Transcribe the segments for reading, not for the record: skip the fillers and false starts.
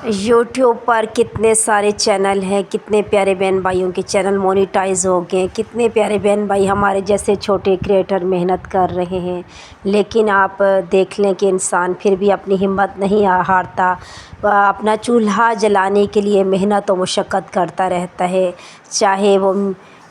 YouTube پر کتنے سارے channel ہیں، کتنے پیارے بہن بھائیوں کے چینل مونیٹائز ہو گئے، کتنے پیارے بہن بھائی ہمارے جیسے چھوٹے کریٹر محنت کر رہے ہیں، لیکن آپ دیکھ لیں کہ انسان پھر بھی اپنی ہمت نہیں ہارتا، اپنا چولہا جلانے کے لیے محنت و مشقت کرتا رہتا ہے، چاہے وہ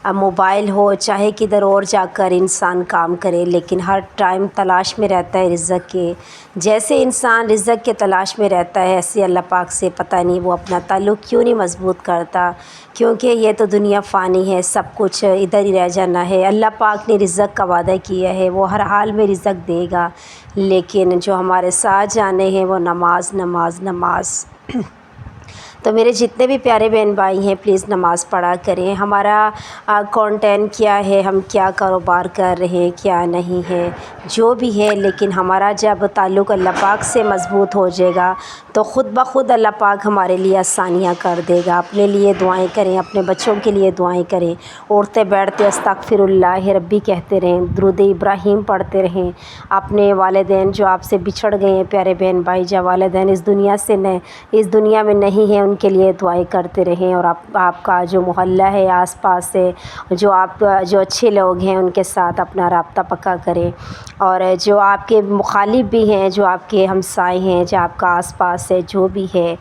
موبائل ہو، چاہے کدھر اور جا کر انسان کام کرے، لیکن ہر ٹائم تلاش میں رہتا ہے رزق کے۔ جیسے انسان رزق کے تلاش میں رہتا ہے، ایسے اللہ پاک سے پتہ نہیں وہ اپنا تعلق کیوں نہیں مضبوط کرتا، کیونکہ یہ تو دنیا فانی ہے، سب کچھ ادھر ہی رہ جانا ہے۔ اللہ پاک نے رزق کا وعدہ کیا ہے، وہ ہر حال میں رزق دے گا، لیکن جو ہمارے ساتھ جانے ہیں وہ نماز نماز نماز۔ تو میرے جتنے بھی پیارے بہن بھائی ہیں، پلیز نماز پڑھا کریں۔ ہمارا کانٹینٹ کیا ہے، ہم کیا کاروبار کر رہے ہیں، کیا نہیں ہے، جو بھی ہے، لیکن ہمارا جب تعلق اللہ پاک سے مضبوط ہو جائے گا تو خود بخود اللہ پاک ہمارے لیے آسانیاں کر دے گا۔ اپنے لیے دعائیں کریں، اپنے بچوں کے لیے دعائیں کریں، اٹھتے بیٹھتے استغفر اللہ ربی کہتے رہیں، درود ابراہیم پڑھتے رہیں۔ اپنے والدین جو آپ سے بچھڑ گئے ہیں، پیارے بہن بھائی، جو والدین اس دنیا میں نہیں ہیں، ان کے لیے دعائیں کرتے رہیں، اور آپ کا جو محلہ ہے، آس پاس ہے، جو اچھے لوگ ہیں ان کے ساتھ اپنا رابطہ پکا کریں، اور جو آپ کے مخالف بھی ہیں، جو آپ کے ہمسائے ہیں، جو آپ کا آس پاس ہے، جو بھی ہے،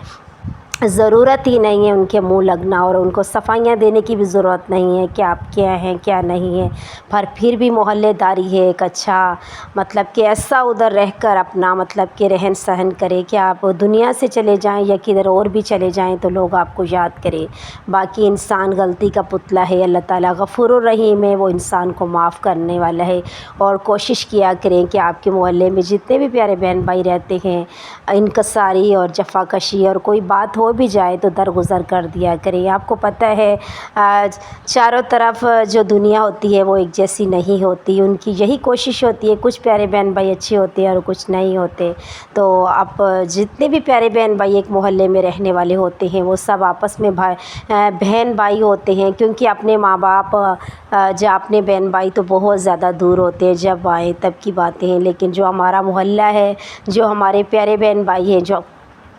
ضرورت ہی نہیں ہے ان کے منہ لگنا، اور ان کو صفائیاں دینے کی بھی ضرورت نہیں ہے کہ آپ کیا ہیں کیا نہیں ہیں، پر پھر بھی محلے داری ہے ایک اچھا، مطلب کہ ایسا ادھر رہ کر اپنا مطلب کہ رہن سہن کرے کہ آپ دنیا سے چلے جائیں یا کدھر اور بھی چلے جائیں تو لوگ آپ کو یاد کریں۔ باقی انسان غلطی کا پتلا ہے، اللہ تعالیٰ غفور الرحیم ہے، وہ انسان کو معاف کرنے والا ہے، اور کوشش کیا کریں کہ آپ کے محلے میں جتنے بھی پیارے بہن بھائی رہتے ہیں، انکساری اور جفا کشی اور کوئی بات ہو بھی جائے تو درگزر کر دیا کریں۔ آپ کو پتہ ہے چاروں طرف جو دنیا ہوتی ہے وہ ایک جیسی نہیں ہوتی، ان کی یہی کوشش ہوتی ہے، کچھ پیارے بہن بھائی اچھے ہوتے ہیں اور کچھ نہیں ہوتے، تو آپ جتنے بھی پیارے بہن بھائی ایک محلے میں رہنے والے ہوتے ہیں وہ سب آپس میں بہن بھائی ہوتے ہیں، کیونکہ اپنے ماں باپ یا اپنے بہن بھائی تو بہت زیادہ دور ہوتے ہیں، جب آئیں تب کی باتیں ہیں، لیکن جو ہمارا محلہ ہے، جو ہمارے پیارے بہن بھائی ہیں،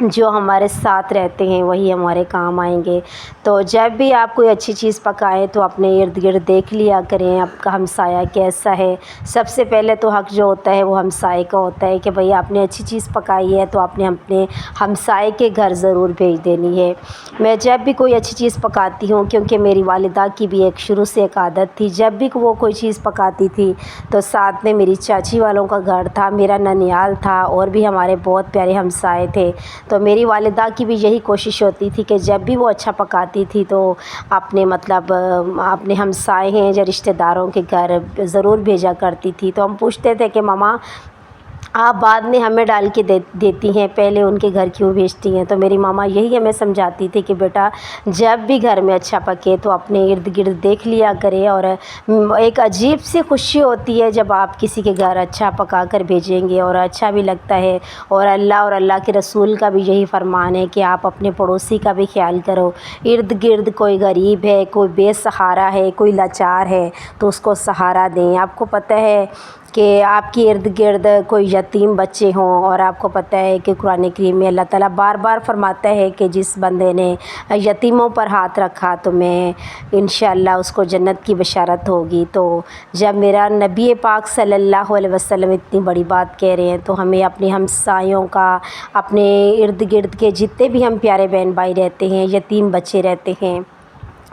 جو ہمارے ساتھ رہتے ہیں، وہی ہمارے کام آئیں گے۔ تو جب بھی آپ کوئی اچھی چیز پکائیں تو اپنے ارد گرد دیکھ لیا کریں آپ کا ہمسایہ کیسا ہے۔ سب سے پہلے تو حق جو ہوتا ہے وہ ہمسائے کا ہوتا ہے کہ بھئی آپ نے اچھی چیز پکائی ہے تو آپ نے اپنے ہمسائے کے گھر ضرور بھیج دینی ہے۔ میں جب بھی کوئی اچھی چیز پکاتی ہوں، کیونکہ میری والدہ کی بھی ایک شروع سے ایک عادت تھی، جب بھی وہ کوئی چیز پکاتی تھی تو ساتھ میں میری چاچی والوں کا گھر تھا، میرا ننیال تھا، اور بھی ہمارے بہت پیارے ہمسائے تھے، تو میری والدہ کی بھی یہی کوشش ہوتی تھی کہ جب بھی وہ اچھا پکاتی تھی تو اپنے ہمسائے ہیں یا رشتہ داروں کے گھر ضرور بھیجا کرتی تھی۔ تو ہم پوچھتے تھے کہ ماما آپ بعد میں ہمیں ڈال کے دیتی ہیں، پہلے ان کے گھر کیوں بھیجتی ہیں؟ تو میری ماما یہی ہمیں سمجھاتی تھی کہ بیٹا جب بھی گھر میں اچھا پکے تو اپنے ارد گرد دیکھ لیا کرے، اور ایک عجیب سی خوشی ہوتی ہے جب آپ کسی کے گھر اچھا پکا کر بھیجیں گے، اور اچھا بھی لگتا ہے، اور اللہ کے رسول کا بھی یہی فرمان ہے کہ آپ اپنے پڑوسی کا بھی خیال کرو، ارد گرد کوئی غریب ہے، کوئی بے سہارا ہے، کوئی لاچار ہے تو اس کو سہارا دیں۔ آپ کو پتہ ہے کہ آپ کی ارد گرد کوئی یتیم بچے ہوں، اور آپ کو پتہ ہے کہ قرآن کریم میں اللہ تعالیٰ بار بار فرماتا ہے کہ جس بندے نے یتیموں پر ہاتھ رکھا تو میں انشاءاللہ اس کو جنت کی بشارت ہوگی۔ تو جب میرا نبی پاک صلی اللہ علیہ وسلم اتنی بڑی بات کہہ رہے ہیں تو ہمیں اپنے ہمسایوں کا، اپنے ارد گرد کے جتنے بھی ہم پیارے بہن بھائی رہتے ہیں، یتیم بچے رہتے ہیں،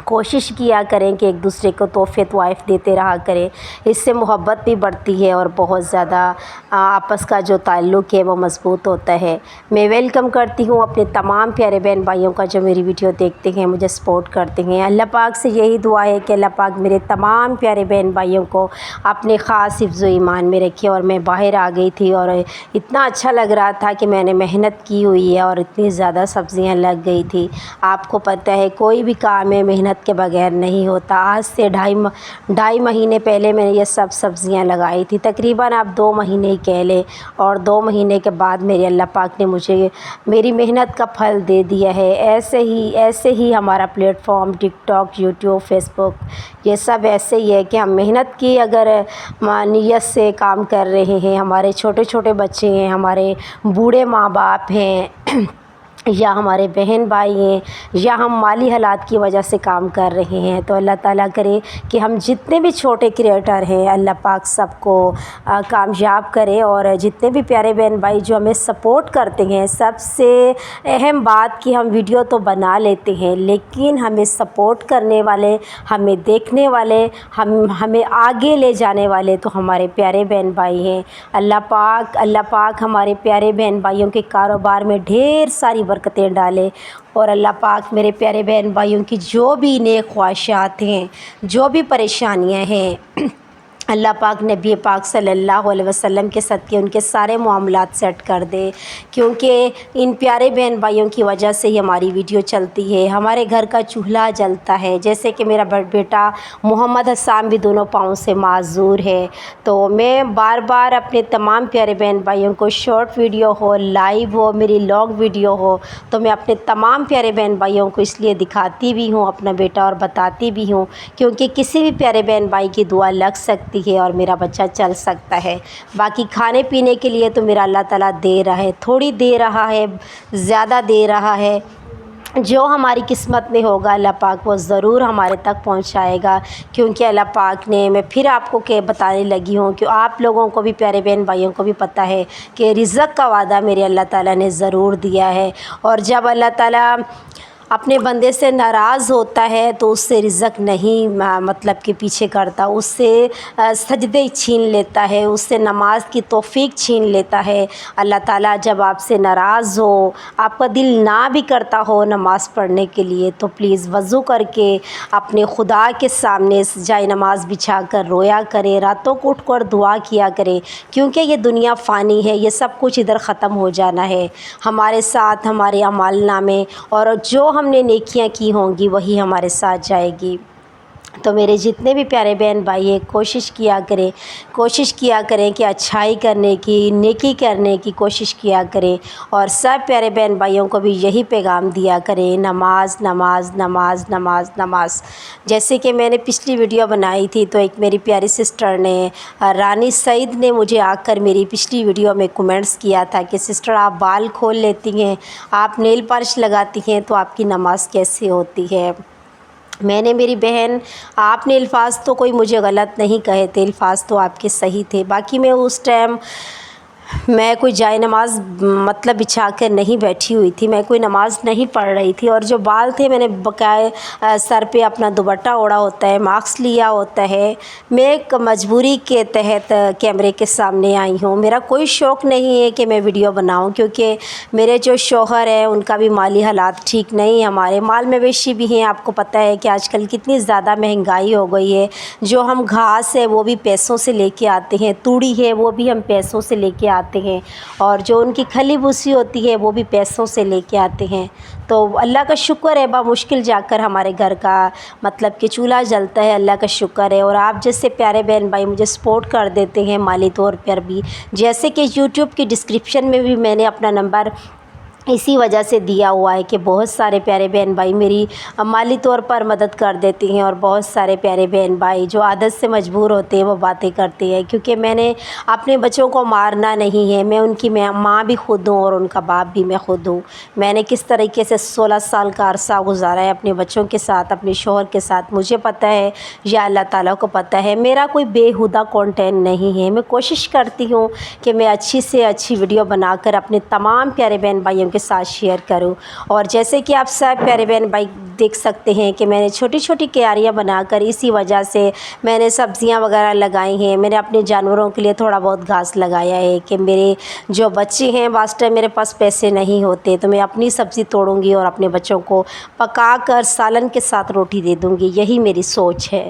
کوشش کیا کریں کہ ایک دوسرے کو تحفے طوائف دیتے رہا کریں، اس سے محبت بھی بڑھتی ہے اور بہت زیادہ آپس کا جو تعلق ہے وہ مضبوط ہوتا ہے۔ میں ویلکم کرتی ہوں اپنے تمام پیارے بہن بھائیوں کا جو میری ویڈیو دیکھتے ہیں، مجھے سپورٹ کرتے ہیں۔ اللہ پاک سے یہی دعا ہے کہ اللہ پاک میرے تمام پیارے بہن بھائیوں کو اپنے خاص حفظ و ایمان میں رکھے۔ اور میں باہر آ گئی تھی اور اتنا اچھا لگ رہا تھا کہ میں نے محنت کی ہوئی ہے اور اتنی زیادہ سبزیاں لگ گئی تھی۔ آپ کو پتہ ہے کوئی بھی کام ہے محنت کے بغیر نہیں ہوتا۔ آج سے ڈھائی مہینے پہلے میں نے یہ سب سبزیاں لگائی تھی، تقریباً آپ 2 مہینے ہی کہہ لیں، اور 2 مہینے کے بعد میرے اللہ پاک نے مجھے میری محنت کا پھل دے دیا ہے۔ ایسے ہی ہمارا پلیٹ فارم ٹک ٹاک، یوٹیوب، فیس بک، یہ سب ایسے ہی ہے کہ ہم محنت کی اگر نیت سے کام کر رہے ہیں، ہمارے چھوٹے چھوٹے بچے ہیں، ہمارے بوڑھے ماں باپ ہیں، یا ہمارے بہن بھائی ہیں یا ہم مالی حالات کی وجہ سے کام کر رہے ہیں، تو اللہ تعالیٰ کرے کہ ہم جتنے بھی چھوٹے کریٹر ہیں اللہ پاک سب کو کامیاب کرے، اور جتنے بھی پیارے بہن بھائی جو ہمیں سپورٹ کرتے ہیں، سب سے اہم بات کہ ہم ویڈیو تو بنا لیتے ہیں لیکن ہمیں سپورٹ کرنے والے، ہمیں دیکھنے والے، ہمیں آگے لے جانے والے تو ہمارے پیارے بہن بھائی ہیں۔ اللہ پاک ہمارے پیارے بہن بھائیوں کے کاروبار میں ڈھیر ساری برکتیں ڈالے، اور اللہ پاک میرے پیارے بہن بھائیوں کی جو بھی نیک خواہشات ہیں، جو بھی پریشانیاں ہیں، اللہ پاک نبی پاک صلی اللہ علیہ وسلم کے صدقے ان کے سارے معاملات سیٹ کر دے، کیونکہ ان پیارے بہن بھائیوں کی وجہ سے ہی ہماری ویڈیو چلتی ہے، ہمارے گھر کا چولہا جلتا ہے۔ جیسے کہ میرا بیٹا محمد حسان بھی دونوں پاؤں سے معذور ہے، تو میں بار بار اپنے تمام پیارے بہن بھائیوں کو شارٹ ویڈیو ہو، لائیو ہو، میری لانگ ویڈیو ہو، تو میں اپنے تمام پیارے بہن بھائیوں کو اس لیے دکھاتی بھی ہوں اپنا بیٹا اور بتاتی بھی ہوں، کیونکہ کسی بھی پیارے بہن بھائی کی دعا لگ سکتی ہے اور میرا بچہ چل سکتا ہے۔ باقی کھانے پینے کے لیے تو میرا اللہ تعالیٰ دے رہا ہے، تھوڑی دے رہا ہے، زیادہ دے رہا ہے، جو ہماری قسمت میں ہوگا اللہ پاک وہ ضرور ہمارے تک پہنچائے گا، کیونکہ اللہ پاک نے، میں پھر آپ کو بتانے لگی ہوں کہ آپ لوگوں کو بھی، پیارے بہن بھائیوں کو بھی پتہ ہے کہ رزق کا وعدہ میرے اللہ تعالیٰ نے ضرور دیا ہے، اور جب اللہ تعالیٰ اپنے بندے سے ناراض ہوتا ہے تو اس سے رزق نہیں مطلب کہ پیچھے کرتا، اس سے سجدے چھین لیتا ہے، اس سے نماز کی توفیق چھین لیتا ہے۔ اللہ تعالیٰ جب آپ سے ناراض ہو، آپ کا دل نہ بھی کرتا ہو نماز پڑھنے کے لیے، تو پلیز وضو کر کے اپنے خدا کے سامنے جائے نماز بچھا کر رویا کرے، راتوں کو اٹھ کر دعا کیا کرے، کیونکہ یہ دنیا فانی ہے، یہ سب کچھ ادھر ختم ہو جانا ہے۔ ہمارے ساتھ ہمارے اعمال نامے اور جو ہم نے نیکیاں کی ہوں گی وہی ہمارے ساتھ جائے گی۔ تو میرے جتنے بھی پیارے بہن بھائی ہیں کوشش کیا کریں کہ اچھائی کرنے کی، نیکی کرنے کی کوشش کیا کریں، اور سب پیارے بہن بھائیوں کو بھی یہی پیغام دیا کریں، نماز نماز نماز نماز نماز۔ جیسے کہ میں نے پچھلی ویڈیو بنائی تھی تو ایک میری پیاری سسٹر نے، رانی سعید نے مجھے آ کر میری پچھلی ویڈیو میں کمنٹس کیا تھا کہ سسٹر آپ بال کھول لیتی ہیں، آپ نیل پالش لگاتی ہیں تو آپ کی نماز کیسے ہوتی ہے؟ میں نے، میری بہن، آپ نے الفاظ تو کوئی مجھے غلط نہیں کہے تھے، الفاظ تو آپ کے صحیح تھے، باقی میں اس ٹائم میں کوئی جائے نماز مطلب بچھا کر نہیں بیٹھی ہوئی تھی، میں کوئی نماز نہیں پڑھ رہی تھی، اور جو بال تھے میں نے بقایا سر پہ اپنا دوپٹہ اوڑھا ہوتا ہے، ماسک لیا ہوتا ہے، میں ایک مجبوری کے تحت کیمرے کے سامنے آئی ہوں۔ میرا کوئی شوق نہیں ہے کہ میں ویڈیو بناؤں، کیونکہ میرے جو شوہر ہیں ان کا بھی مالی حالات ٹھیک نہیں، ہمارے مال مویشی بھی ہیں، آپ کو پتہ ہے کہ آج کل کتنی زیادہ مہنگائی ہو گئی ہے، جو ہم گھاس ہے وہ بھی پیسوں سے لے کے آتے ہیں، توڑی ہے وہ بھی ہم پیسوں سے لے کے آتے ہیں، اور جو ان کی کھلی بھوسی ہوتی ہے وہ بھی پیسوں سے لے کے آتے ہیں۔ تو اللہ کا شکر ہے مشکل جا کر ہمارے گھر کا مطلب کہ چولہا جلتا ہے، اللہ کا شکر ہے، اور آپ جیسے پیارے بہن بھائی مجھے سپورٹ کر دیتے ہیں مالی طور پر بھی، جیسے کہ یوٹیوب کی ڈسکرپشن میں بھی میں نے اپنا نمبر اسی وجہ سے دیا ہوا ہے کہ بہت سارے پیارے بہن بھائی میری مالی طور پر مدد کر دیتے ہیں، اور بہت سارے پیارے بہن بھائی جو عادت سے مجبور ہوتے ہیں وہ باتیں کرتے ہیں، کیونکہ میں نے اپنے بچوں کو مارنا نہیں ہے، میں ان کی ماں بھی خود ہوں اور ان کا باپ بھی میں خود ہوں۔ میں نے کس طریقے سے 16 سال کا عرصہ گزارا ہے اپنے بچوں کے ساتھ، اپنے شوہر کے ساتھ، مجھے پتہ ہے یا اللہ تعالیٰ کو پتہ ہے۔ میرا کوئی بیہودہ کنٹینٹ نہیں ہے، میں کوشش کرتی ہوں کہ میں اچھی سے اچھی ویڈیو بنا کر اپنے تمام پیارے بہن بھائیوں کے ساتھ شیئر کروں، اور جیسے کہ آپ سب پیارے بہن بھائی دیکھ سکتے ہیں کہ میں نے چھوٹی چھوٹی کیاریاں بنا کر، اسی وجہ سے میں نے سبزیاں وغیرہ لگائی ہیں، میں نے اپنے جانوروں کے لیے تھوڑا بہت گھاس لگایا ہے کہ میرے جو بچے ہیں واسطے میرے پاس پیسے نہیں ہوتے تو میں اپنی سبزی توڑوں گی اور اپنے بچوں کو پکا کر سالن کے ساتھ روٹی دے دوں گی، یہی میری سوچ ہے۔